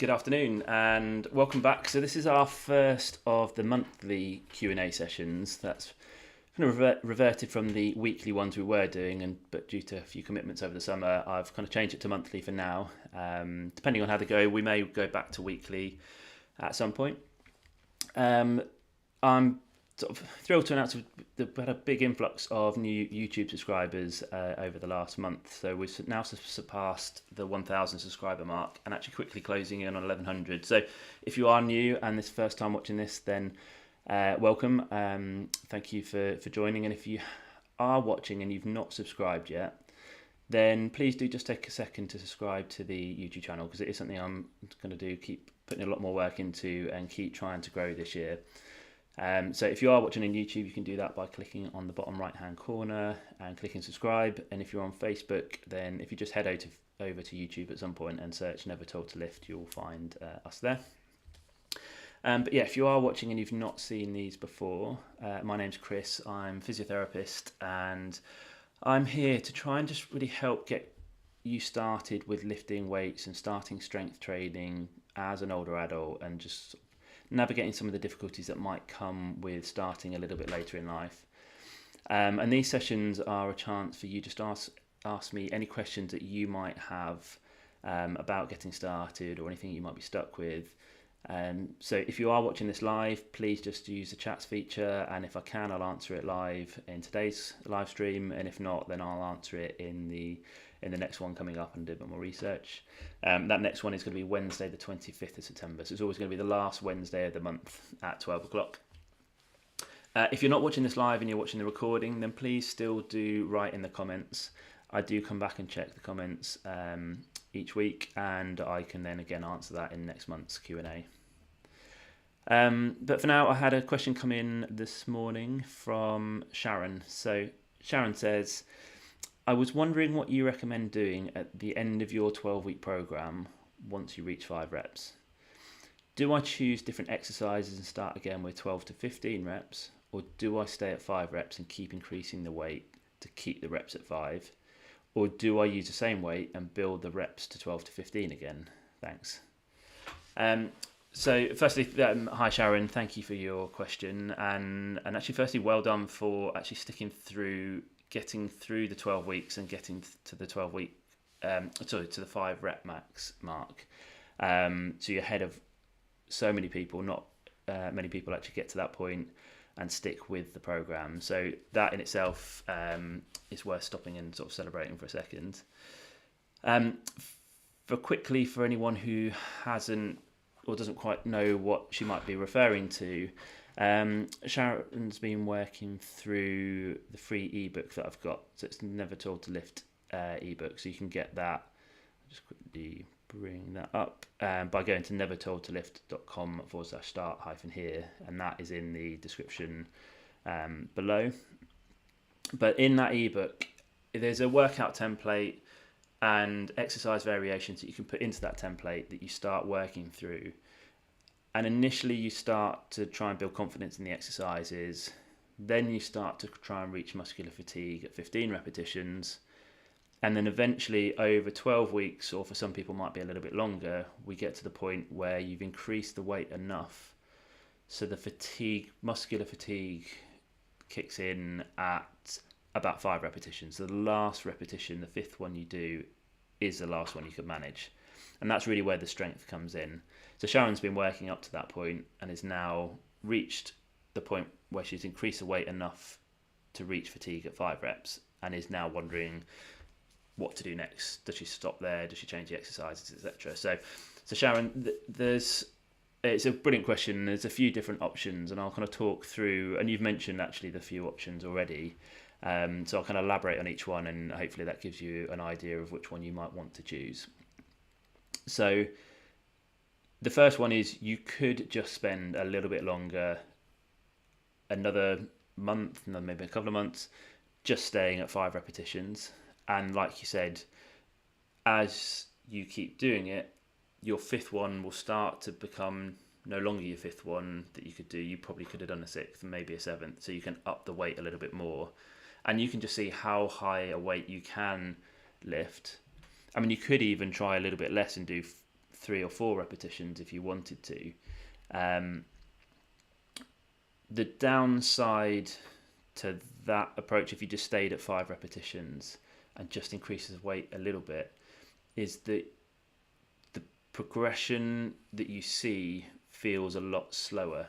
Good afternoon and welcome back. So this is our first of the monthly Q&A sessions. That's kind of reverted from the weekly ones we were doing, but due to a few commitments over the summer, I've kind of changed it to monthly for now. Depending on how they go, we may go back to weekly at some point. I'm sort of thrilled to announce we've had a big influx of new YouTube subscribers over the last month. So we've now surpassed the 1,000 subscriber mark and actually quickly closing in on 1,100. So if you are new and this is the first time watching this, then welcome. Thank you for joining. And if you are watching and you've not subscribed yet, then please do just take a second to subscribe to the YouTube channel, because it is something I'm going to do, keep putting a lot more work into and keep trying to grow this year. So if you are watching on YouTube, you can do that by clicking on the bottom right hand corner and clicking subscribe. And if you're on Facebook, then if you just head over to YouTube at some point and search Never Told to Lift, you'll find us there. But yeah, if you are watching and you've not seen these before, my name's Chris, I'm a physiotherapist, and I'm here to try and just really help get you started with lifting weights and starting strength training as an older adult, and just navigating some of the difficulties that might come with starting a little bit later in life. And these sessions are a chance for you just to ask me any questions that you might have about getting started or anything you might be stuck with. So if you are watching this live, please just use the chats feature, and if I can, I'll answer it live in today's live stream, and if not, then I'll answer it in the next one coming up and do a bit more research. That next one is going to be Wednesday the 25th of September, so it's always going to be the last Wednesday of the month at 12 o'clock. If you're not watching this live and you're watching the recording, then please still do write in the comments. I do come back and check the comments each week, and I can then again answer that in next month's Q&A. But for now, I had a question come in this morning from Sharon. So Sharon says, I was wondering what you recommend doing at the end of your 12-week program once you reach 5 reps. Do I choose different exercises and start again with 12 to 15 reps, or do I stay at 5 reps and keep increasing the weight to keep the reps at 5? Or do I use the same weight and build the reps to 12 to 15 again? Thanks. So firstly, hi Sharon, thank you for your question. And actually, firstly, well done for actually getting through the 12 weeks and getting to the 12-week, to the 5 rep max mark. So you're ahead of so many people. Not many people actually get to that point and stick with the program. So that in itself is worth stopping and sort of celebrating for a second. For anyone who hasn't or doesn't quite know what she might be referring to, Sharon's been working through the free ebook that I've got. So it's Never Told to Lift ebook. So you can get that. I'll just quickly bring that up by going to nevertoldtolift.com/start-here, and that is in the description below. But in that ebook, there's a workout template and exercise variations that you can put into that template that you start working through. And initially you start to try and build confidence in the exercises. Then you start to try and reach muscular fatigue at 15 repetitions. And then eventually over 12 weeks, or for some people might be a little bit longer, we get to the point where you've increased the weight enough so the muscular fatigue kicks in at about 5 repetitions. So the last repetition, the 5th one you do, is the last one you can manage. And that's really where the strength comes in. So Sharon's been working up to that point and has now reached the point where she's increased the weight enough to reach fatigue at 5 reps and is now wondering what to do next. Does she stop there? Does she change the exercises, etc.? So Sharon, it's a brilliant question. There's a few different options, and I'll kind of talk through, and you've mentioned actually the few options already. So I'll kind of elaborate on each one, and hopefully that gives you an idea of which one you might want to choose. So the first one is you could just spend a little bit longer, another month, maybe a couple of months, just staying at 5 repetitions. And like you said, as you keep doing it, your 5th one will start to become no longer your 5th one that you could do. You probably could have done a 6th and maybe a 7th, so you can up the weight a little bit more. And you can just see how high a weight you can lift. I mean, you could even try a little bit less and do 3 or 4 repetitions if you wanted to. The downside to that approach, if you just stayed at 5 repetitions and just increases weight a little bit, is that the progression that you see feels a lot slower,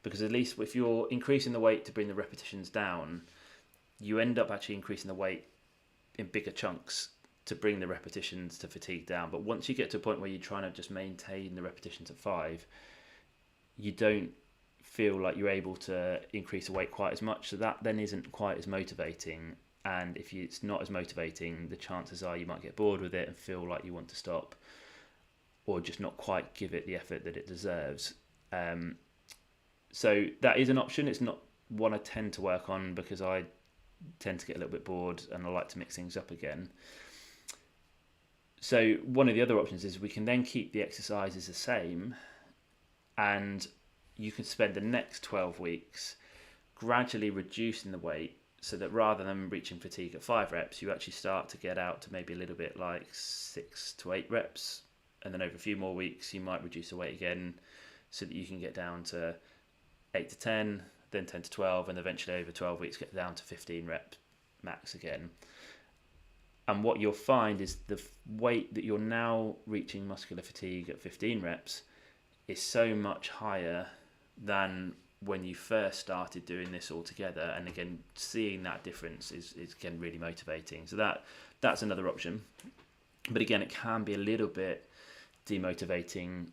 because at least if you're increasing the weight to bring the repetitions down, you end up actually increasing the weight in bigger chunks to bring the repetitions to fatigue down. But once you get to a point where you're trying to just maintain the repetitions at 5, you don't feel like you're able to increase the weight quite as much, so that then isn't quite as motivating. And if it's not as motivating, the chances are you might get bored with it and feel like you want to stop, or just not quite give it the effort that it deserves. So that is an option. It's not one I tend to work on because I tend to get a little bit bored and I like to mix things up again. So one of the other options is we can then keep the exercises the same, and you can spend the next 12 weeks gradually reducing the weight, so that rather than reaching fatigue at 5 reps, you actually start to get out to maybe a little bit like 6 to 8 reps. And then over a few more weeks, you might reduce the weight again so that you can get down to 8 to 10, then 10 to 12, and eventually over 12 weeks get down to 15 reps max again. And what you'll find is the weight that you're now reaching muscular fatigue at 15 reps is so much higher than when you first started doing this all together. And again, seeing that difference is again really motivating. So that's another option. But again, it can be a little bit demotivating,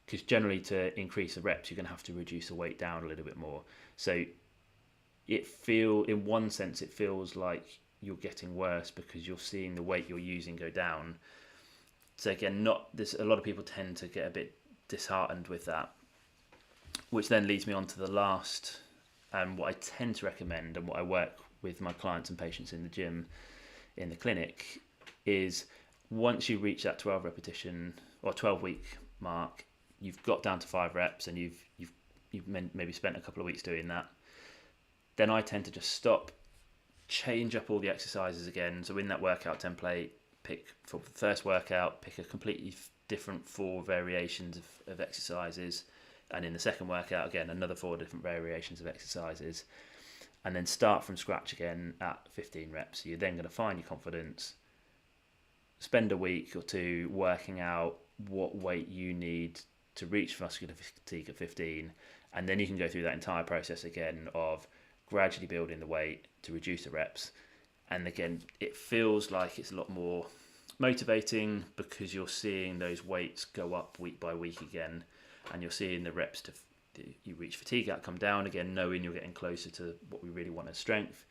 because generally to increase the reps, you're going to have to reduce the weight down a little bit more. So in one sense, it feels like you're getting worse because you're seeing the weight you're using go down. So again, a lot of people tend to get a bit disheartened with that, which then leads me on to the last, and what I tend to recommend and what I work with my clients and patients in the gym, in the clinic, is once you reach that 12 repetition or 12 week mark, you've got down to 5 reps and you've maybe spent a couple of weeks doing that, then I tend to just stop, change up all the exercises again. So in that workout template, for the first workout, pick a completely different 4 variations of exercises, and in the second workout again another 4 different variations of exercises, and then start from scratch again at 15 reps. So you're then going to find your confidence, spend a week or 2 working out what weight you need to reach muscular fatigue at 15, and then you can go through that entire process again of gradually building the weight to reduce the reps. And again, it feels like it's a lot more motivating because you're seeing those weights go up week by week again, and you're seeing the reps you reach fatigue at come down again, knowing you're getting closer to what we really want as strength,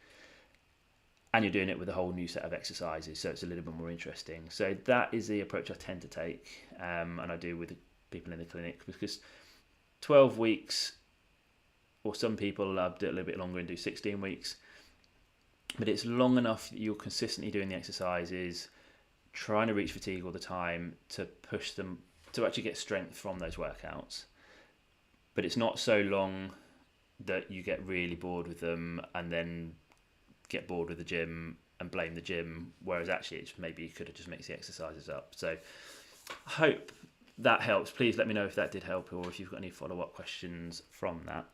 and you're doing it with a whole new set of exercises, so it's a little bit more interesting. So that is the approach I tend to take, and I do with the people in the clinic, because 12 weeks, or some people do it a little bit longer and do 16 weeks, but it's long enough that you're consistently doing the exercises, trying to reach fatigue all the time to push them to actually get strength from those workouts. But it's not so long that you get really bored with them and then get bored with the gym and blame the gym, whereas actually it's maybe you could have just mixed the exercises up. So I hope that helps. Please let me know if that did help, or if you've got any follow-up questions from that.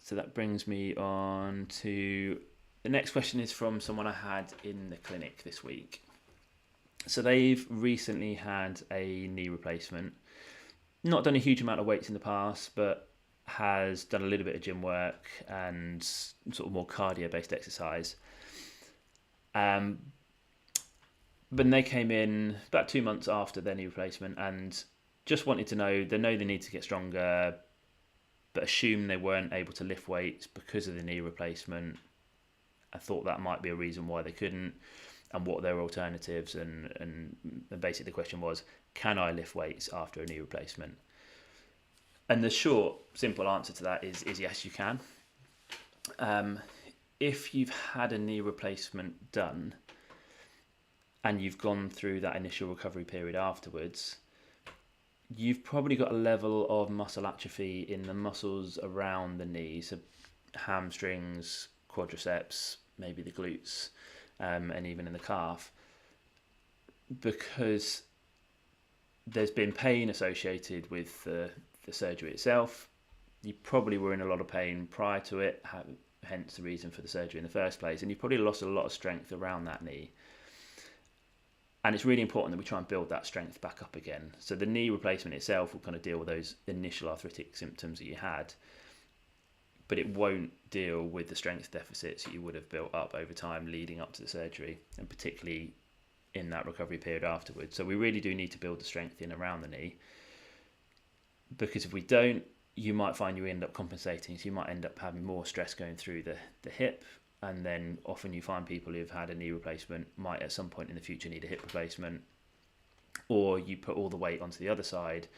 So that brings me on to the next question. Is from someone I had in the clinic this week. So they've recently had a knee replacement, not done a huge amount of weights in the past, but has done a little bit of gym work and sort of more cardio based exercise. But they came in about 2 months after their knee replacement and just wanted to know they need to get stronger, but assumed they weren't able to lift weights because of the knee replacement. I thought that might be a reason why they couldn't, and what their alternatives, and basically the question was, can I lift weights after a knee replacement? And the short, simple answer to that is yes, you can. If you've had a knee replacement done and you've gone through that initial recovery period afterwards, you've probably got a level of muscle atrophy in the muscles around the knee, so hamstrings, quadriceps, maybe the glutes, and even in the calf, because there's been pain associated with the surgery itself. You probably were in a lot of pain prior to it, hence the reason for the surgery in the first place, and you probably lost a lot of strength around that knee. And it's really important that we try and build that strength back up again. So the knee replacement itself will kind of deal with those initial arthritic symptoms that you had, but it won't deal with the strength deficits that you would have built up over time leading up to the surgery, and particularly in that recovery period afterwards. So we really do need to build the strength in around the knee, because if we don't, you might find you end up compensating. So you might end up having more stress going through the hip, and then often you find people who've had a knee replacement might at some point in the future need a hip replacement, or you put all the weight onto the other side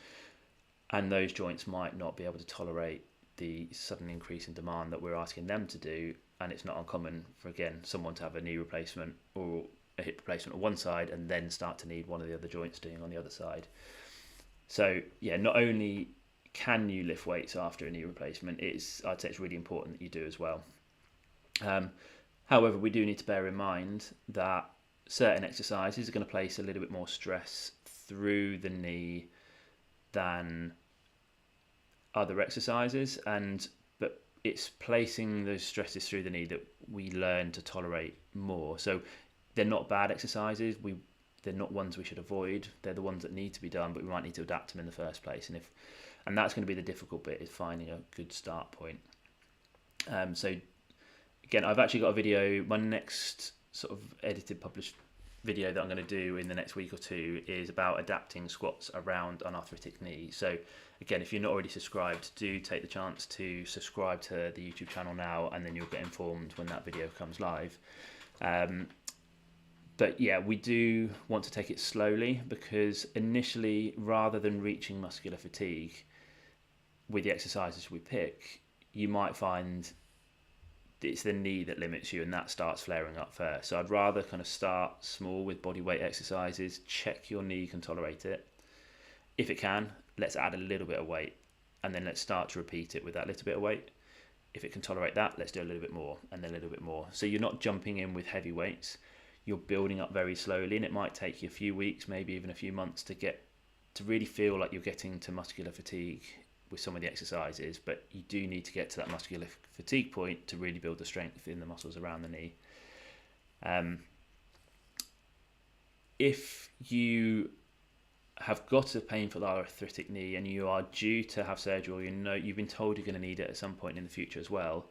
and those joints might not be able to tolerate the sudden increase in demand that we're asking them to do. And it's not uncommon for, again, someone to have a knee replacement or a hip replacement on one side and then start to need one of the other joints doing on the other side. So yeah, not only can you lift weights after a knee replacement, I'd say it's really important that you do as well. However, we do need to bear in mind that certain exercises are going to place a little bit more stress through the knee than other exercises, but it's placing those stresses through the knee that we learn to tolerate more. So they're not bad exercises. They're not ones we should avoid. They're the ones that need to be done, but we might need to adapt them in the first place. And that's going to be the difficult bit, is finding a good start point. So again, I've actually got a video. My next sort of edited, published video that I'm going to do in the next week or two is about adapting squats around an arthritic knee. So again, if you're not already subscribed, do take the chance to subscribe to the YouTube channel now, and then you'll get informed when that video comes live. But yeah, we do want to take it slowly, because initially, rather than reaching muscular fatigue with the exercises we pick, you might find it's the knee that limits you, and that starts flaring up first. So I'd rather kind of start small with body weight exercises, check your knee can tolerate it. If it can, let's add a little bit of weight, and then let's start to repeat it with that little bit of weight. If it can tolerate that, let's do a little bit more, and then a little bit more. So you're not jumping in with heavy weights. You're building up very slowly, and it might take you a few weeks, maybe even a few months to really feel like you're getting to muscular fatigue with some of the exercises, but you do need to get to that muscular fatigue point to really build the strength in the muscles around the knee. If you have got a painful arthritic knee and you are due to have surgery, or you've been told you're going to need it at some point in the future as well,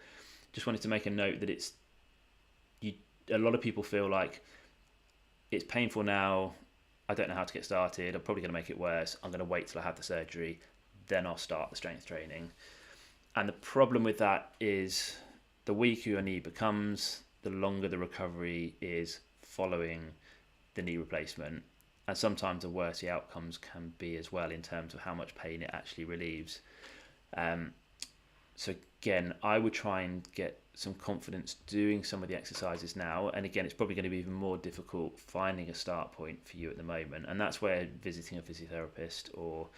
just wanted to make a note that a lot of people feel like it's painful now, I don't know how to get started, I'm probably going to make it worse, I'm going to wait till I have the surgery, then I'll start the strength training. And the problem with that is the weaker your knee becomes, the longer the recovery is following the knee replacement. And sometimes the worse the outcomes can be as well, in terms of how much pain it actually relieves. So again, I would try and get some confidence doing some of the exercises now. And again, it's probably going to be even more difficult finding a start point for you at the moment. And that's where visiting a physiotherapist or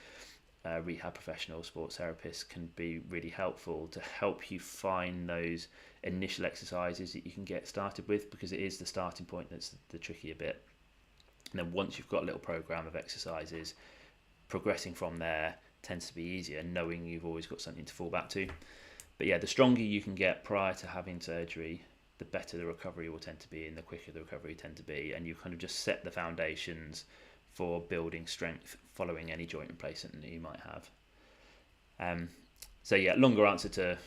a rehab professional, sports therapist, can be really helpful to help you find those initial exercises that you can get started with, because it is the starting point that's the trickier bit. And then once you've got a little program of exercises, progressing from there tends to be easier, knowing you've always got something to fall back to. But yeah, the stronger you can get prior to having surgery, the better the recovery will tend to be, and the quicker the recovery tend to be. And you kind of just set the foundations for building strength following any joint replacement that you might have. So yeah, longer answer to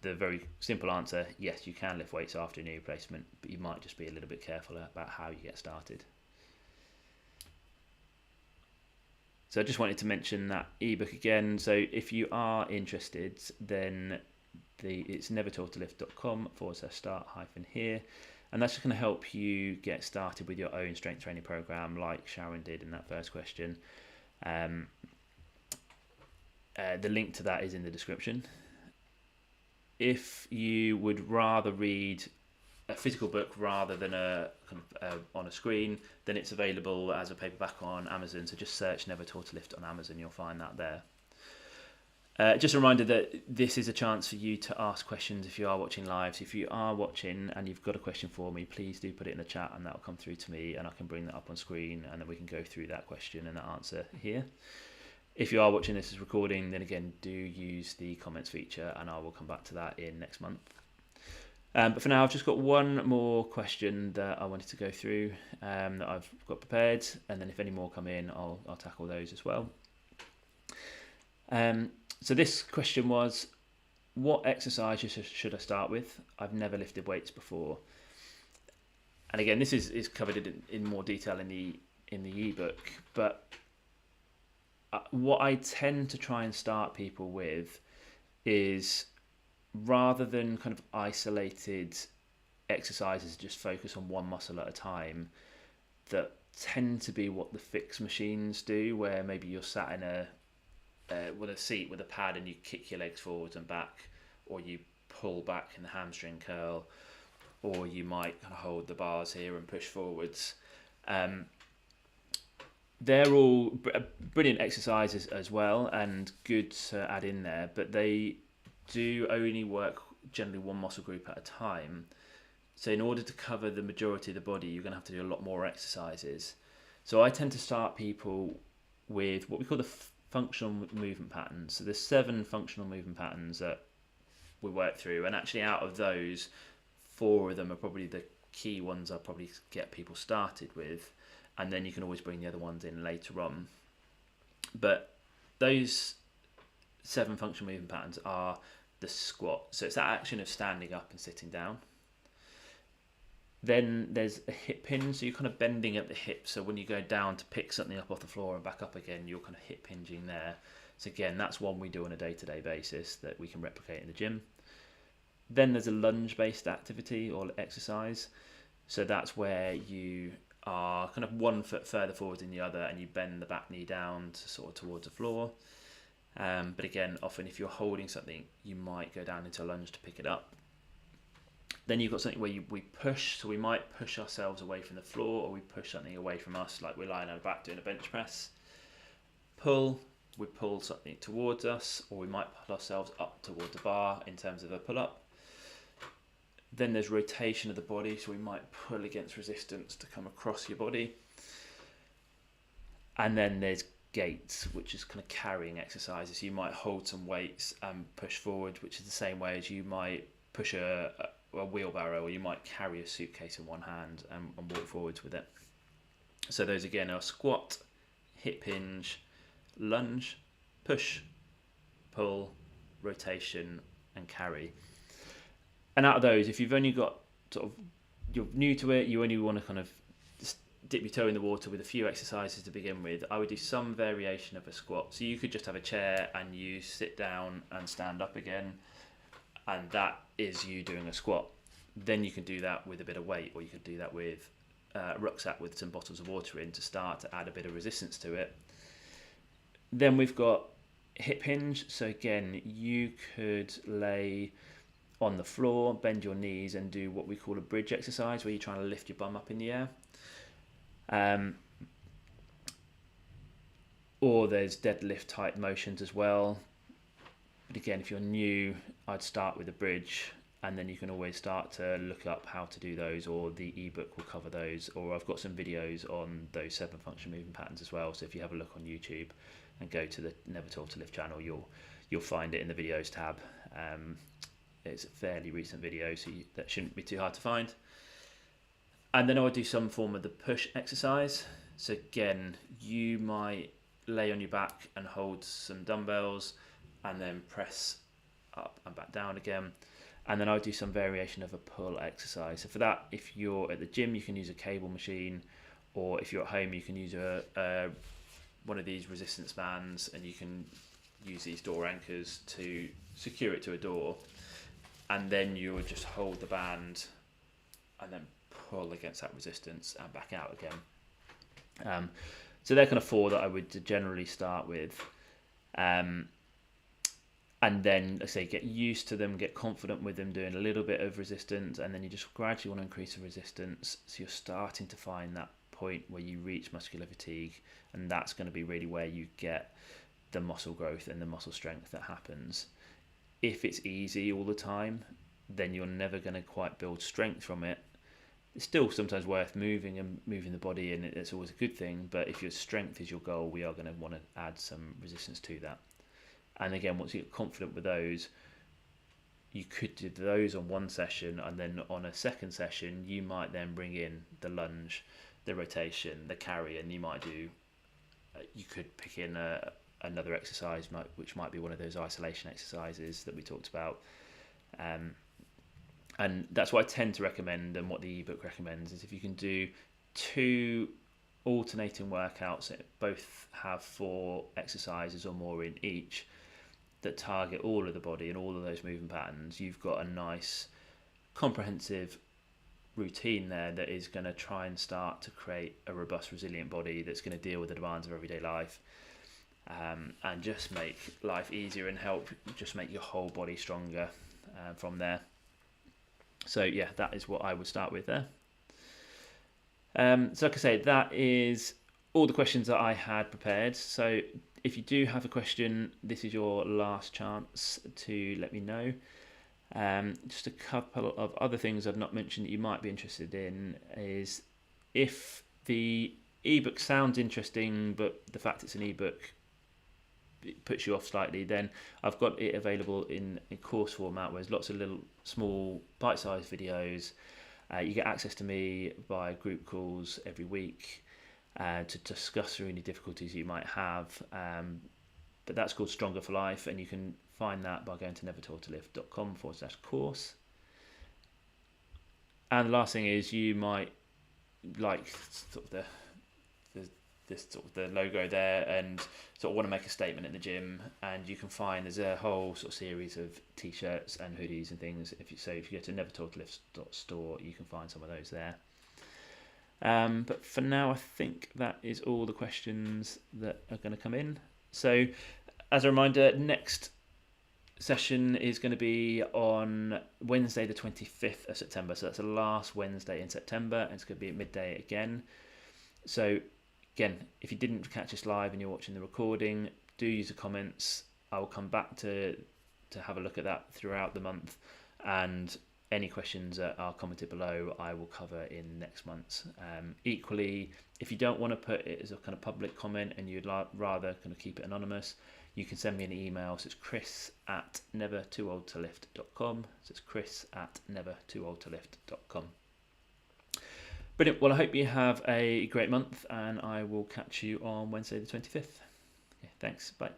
the very simple answer: yes, you can lift weights after a knee replacement, but you might just be a little bit careful about how you get started. So I just wanted to mention that ebook again. So if you are interested, then it's nevertaught-to-lift.com/start-here. And that's just going to help you get started with your own strength training program, like Sharon did in that first question. The link to that is in the description. If you would rather read a physical book rather than on a screen, then it's available as a paperback on Amazon. So just search Never Taught to Lift on Amazon, you'll find that there. Just a reminder that this is a chance for you to ask questions if you are watching live. So if you are watching and you've got a question for me, please do put it in the chat and that will come through to me and I can bring that up on screen and then we can go through that question and that answer here. If you are watching this as recording, then again, do use the comments feature and I will come back to that in next month. But for now, I've just got one more question that I wanted to go through that I've got prepared, and then if any more come in, I'll tackle those as well. So this question was, what exercises should I start with? I've never lifted weights before. And again, this is covered in more detail in the ebook, but what I tend to try and start people with is, rather than kind of isolated exercises, just focus on one muscle at a time, that tend to be what the fixed machines do, where maybe you're sat in a seat with a pad and you kick your legs forwards and back, or you pull back in the hamstring curl, or you might kind of hold the bars here and push forwards. They're all brilliant exercises as well and good to add in there, but they do only work generally one muscle group at a time. So in order to cover the majority of the body, you're going to have to do a lot more exercises. So I tend to start people with what we call the functional movement patterns. So there's 7 functional movement patterns that we work through, and actually out of those, 4 of them are probably the key ones I'll probably get people started with, and then you can always bring the other ones in later on. But those 7 functional movement patterns are the squat. So it's that action of standing up and sitting down. Then there's a hip hinge, so you're kind of bending at the hip. So when you go down to pick something up off the floor and back up again, you're kind of hip hinging there. So again, that's one we do on a day-to-day basis that we can replicate in the gym. Then there's a lunge-based activity or exercise. So that's where you are kind of 1 foot further forward than the other and you bend the back knee down to sort of towards the floor. But again, often if you're holding something, you might go down into a lunge to pick it up. Then you've got something where we push, so we might push ourselves away from the floor, or we push something away from us, like we're lying on our back doing a bench press. Pull, we pull something towards us, or we might pull ourselves up towards the bar in terms of a pull-up. Then there's rotation of the body, so we might pull against resistance to come across your body. And then there's gates, which is kind of carrying exercises. So you might hold some weights and push forward, which is the same way as you might push a wheelbarrow, or you might carry a suitcase in one hand and walk forwards with it. So those again are squat, hip hinge, lunge, push, pull, rotation and carry. And out of those, if you've only got you're new to it, you only want to kind of just dip your toe in the water with a few exercises to begin with, I would do some variation of a squat. So you could just have a chair and you sit down and stand up again, and that is you doing a squat. Then you can do that with a bit of weight, or you could do that with a rucksack with some bottles of water in to start to add a bit of resistance to it. Then we've got hip hinge. So again, you could lay on the floor, bend your knees and do what we call a bridge exercise, where you're trying to lift your bum up in the air. Or there's deadlift type motions as well. But again, if you're new, I'd start with a bridge, and then you can always start to look up how to do those, or the ebook will cover those, or I've got some videos on those 7 functional movement patterns as well. So if you have a look on YouTube and go to the Never Told to Lift channel, you'll find it in the videos tab. It's a fairly recent video, so that shouldn't be too hard to find. And then I would do some form of the push exercise. So again, you might lay on your back and hold some dumbbells and then press up and back down again. And then I would do some variation of a pull exercise. So for that, if you're at the gym, you can use a cable machine, or if you're at home, you can use one of these resistance bands, and you can use these door anchors to secure it to a door. And then you would just hold the band and then pull against that resistance and back out again. So they're kind of 4 that I would generally start with. And then, let's say, get used to them, get confident with them, doing a little bit of resistance, and then you just gradually want to increase the resistance. So you're starting to find that point where you reach muscular fatigue, and that's going to be really where you get the muscle growth and the muscle strength that happens. If it's easy all the time, then you're never going to quite build strength from it. It's still sometimes worth moving the body, and it's always a good thing. But if your strength is your goal, we are going to want to add some resistance to that. And again, once you get confident with those, you could do those on one session, and then on a second session, you might then bring in the lunge, the rotation, the carry, and you could pick in another exercise, which might be one of those isolation exercises that we talked about. And that's what I tend to recommend, and what the ebook recommends is if you can do 2 alternating workouts that both have 4 exercises or more in each that target all of the body and all of those movement patterns, you've got a nice comprehensive routine there that is going to try and start to create a robust, resilient body that's going to deal with the demands of everyday life, and just make life easier and help just make your whole body stronger from there. So yeah, that is what I would start with there. So like I say, that is all the questions that I had prepared. So if you do have a question, this is your last chance to let me know. Just a couple of other things I've not mentioned that you might be interested in is, if the ebook sounds interesting, but the fact it's an ebook it puts you off slightly, then I've got it available in course format, where there's lots of little small bite-sized videos. You get access to me by group calls every week to discuss through any difficulties you might have. But that's called Stronger for Life, and you can find that by going to nevertoiltolift.com/course. And the last thing is, you might like sort of the logo there, and sort of want to make a statement in the gym, and you can find there's a whole sort of series of t-shirts and hoodies and things. If you go to nevertoiltolift.store, you can find some of those there. But for now, I think that is all the questions that are going to come in. So as a reminder, next session is going to be on Wednesday the 25th of September. So that's the last Wednesday in September, and it's going to be at midday again. So again, if you didn't catch us live and you're watching the recording, do use the comments. I will come back to have a look at that throughout the month, and any questions that are commented below I will cover in next month's. Equally, if you don't want to put it as a kind of public comment and you'd rather kind of keep it anonymous, you can send me an email. So it's chris@nevertooldtolift.com. So it's chris@nevertooldtolift.com. Brilliant. Well, I hope you have a great month, and I will catch you on Wednesday the 25th. Okay, thanks. Bye.